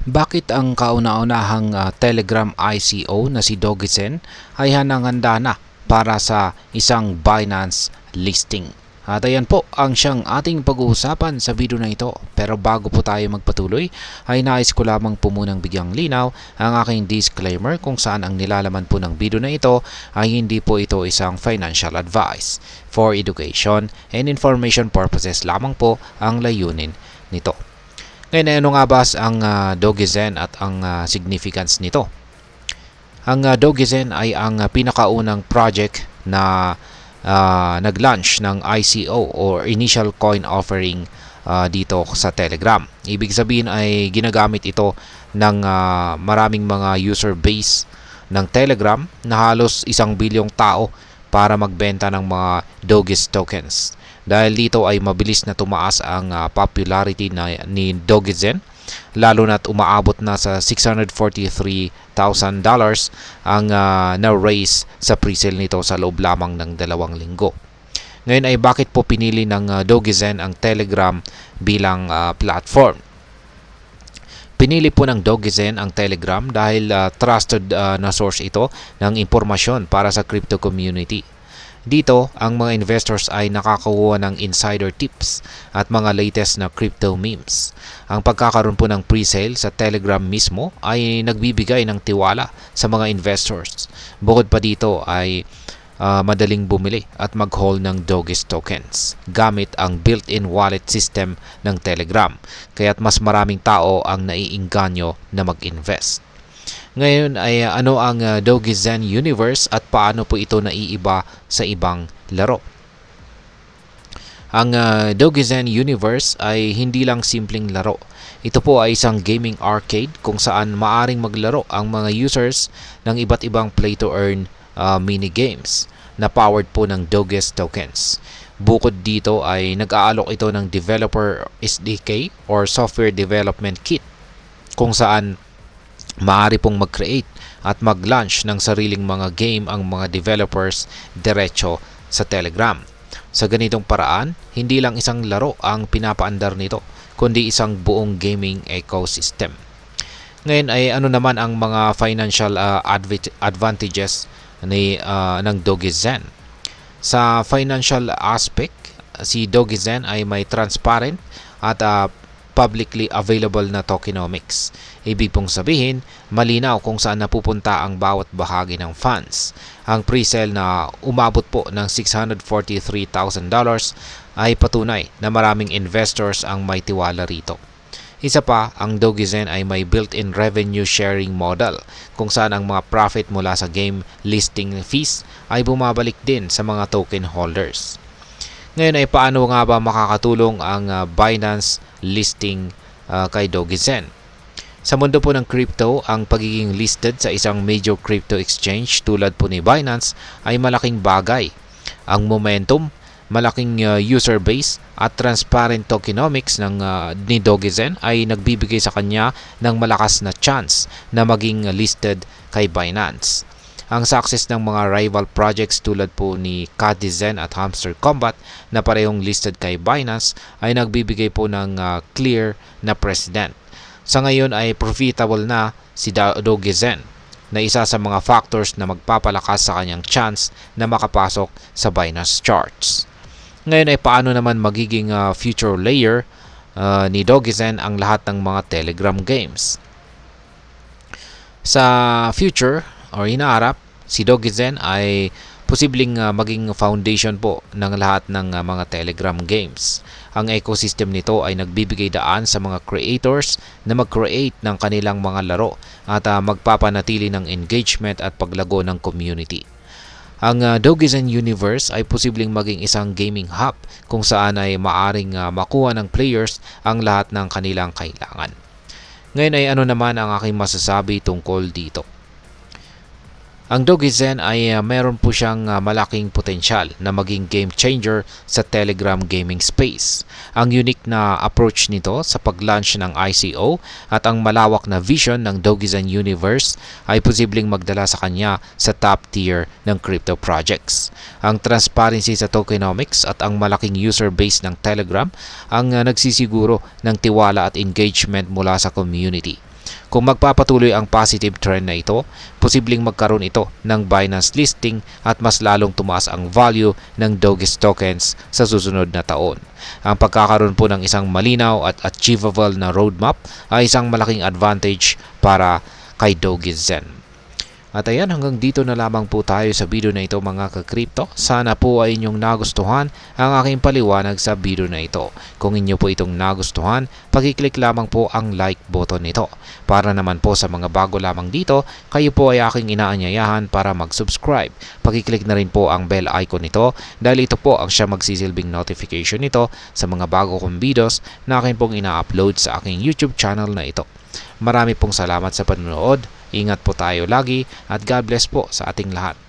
Bakit ang kauna-unahang Telegram ICO na si Dogezen ay handang-handa na para sa isang Binance listing? At ayan po ang siyang ating pag-uusapan sa video na ito. Pero bago po tayo magpatuloy, ay nais ko lamang po munang bigyang linaw ang aking disclaimer kung saan ang nilalaman po ng video na ito ay hindi po ito isang financial advice. For education and information purposes lamang po ang layunin nito. Ngayon, ano nga ba ang Dogezen at ang significance nito? Ang Dogezen ay ang pinakaunang project na nag-launch ng ICO or Initial Coin Offering dito sa Telegram. Ibig sabihin ay ginagamit ito ng maraming mga user base ng Telegram na halos 1 bilyong tao para magbenta ng mga Doge's tokens. Dahil dito ay mabilis na tumaas ang popularity ni Dogezen, lalo na't umaabot na sa $643,000 ang na-raise sa presale nito sa loob lamang ng 2 linggo. Ngayon ay bakit po pinili ng Dogezen ang Telegram bilang platform? Pinili po ng Dogezen ang Telegram dahil trusted na source ito ng impormasyon para sa crypto community. Dito, ang mga investors ay nakakakuha ng insider tips at mga latest na crypto memes. Ang pagkakaroon po ng presale sa Telegram mismo ay nagbibigay ng tiwala sa mga investors. Bukod pa dito ay madaling bumili at mag-hold ng Doge's tokens gamit ang built-in wallet system ng Telegram. Kaya't mas maraming tao ang naiinganyo na mag-invest. Ngayon ay ano ang Dogezen Universe at paano po ito naiiba sa ibang laro? Ang Dogezen Universe ay hindi lang simpleng laro. Ito po ay isang gaming arcade kung saan maaring maglaro ang mga users ng iba't ibang play-to-earn mini games na powered po ng Doge's tokens. Bukod dito ay nag-aalok ito ng developer SDK or software development kit kung saan maaari pong mag-create at mag-launch ng sariling mga game ang mga developers diretso sa Telegram. Sa ganitong paraan, hindi lang isang laro ang pinapaandar nito, kundi isang buong gaming ecosystem. Ngayon ay ano naman ang mga financial advantages ng Dogezen? Sa financial aspect, si Dogezen ay may transparent at publicly available na tokenomics. Ibig pong sabihin, malinaw kung saan napupunta ang bawat bahagi ng funds. Ang presale na umabot po ng $643,000 ay patunay na maraming investors ang may tiwala rito. Isa pa, ang Dogezen ay may built-in revenue sharing model kung saan ang mga profit mula sa game listing fees ay bumabalik din sa mga token holders. Ngayon ay paano nga ba makakatulong ang Binance listing kay Dogezen? Sa mundo po ng crypto, ang pagiging listed sa isang major crypto exchange tulad po ni Binance ay malaking bagay. Ang momentum, malaking user base at transparent tokenomics ni Dogezen ay nagbibigay sa kanya ng malakas na chance na maging listed kay Binance. Ang success ng mga rival projects tulad po ni Cadizen at Hamster Combat na parehong listed kay Binance ay nagbibigay po ng clear na precedent. Sa ngayon ay profitable na si Dogezen na isa sa mga factors na magpapalakas sa kanyang chance na makapasok sa Binance charts. Ngayon ay paano naman magiging future layer ni Dogezen ang lahat ng mga Telegram games? Sa future or inaarap, si Dogezen ay posibleng maging foundation po ng lahat ng mga Telegram games. Ang ecosystem nito ay nagbibigay daan sa mga creators na mag-create ng kanilang mga laro at magpapanatili ng engagement at paglago ng community. Ang Dogezen Universe ay posibleng maging isang gaming hub kung saan ay maaring makuha ng players ang lahat ng kanilang kailangan. Ngayon ay ano naman ang aking masasabi tungkol dito? Ang Dogezen ay meron po siyang malaking potensyal na maging game changer sa Telegram gaming space. Ang unique na approach nito sa pag-launch ng ICO at ang malawak na vision ng Dogezen Universe ay posibleng magdala sa kanya sa top tier ng crypto projects. Ang transparency sa tokenomics at ang malaking user base ng Telegram ang nagsisiguro ng tiwala at engagement mula sa community. Kung magpapatuloy ang positive trend na ito, posibleng magkaroon ito ng Binance listing at mas lalong tumaas ang value ng Dogis tokens sa susunod na taon. Ang pagkakaroon po ng isang malinaw at achievable na roadmap ay isang malaking advantage para kay Dogis Zen. At ayan, hanggang dito na lamang po tayo sa video na ito mga ka-crypto. Sana po ay inyong nagustuhan ang aking paliwanag sa video na ito. Kung inyo po itong nagustuhan, pag-click lamang po ang like button nito. Para naman po sa mga bago lamang dito, kayo po ay aking inaanyayahan para mag-subscribe. Pag-click na rin po ang bell icon nito dahil ito po ang siya magsisilbing notification nito sa mga bago kong videos na akin pong ina-upload sa aking YouTube channel na ito. Marami pong salamat sa panonood. Ingat po tayo lagi at God bless po sa ating lahat.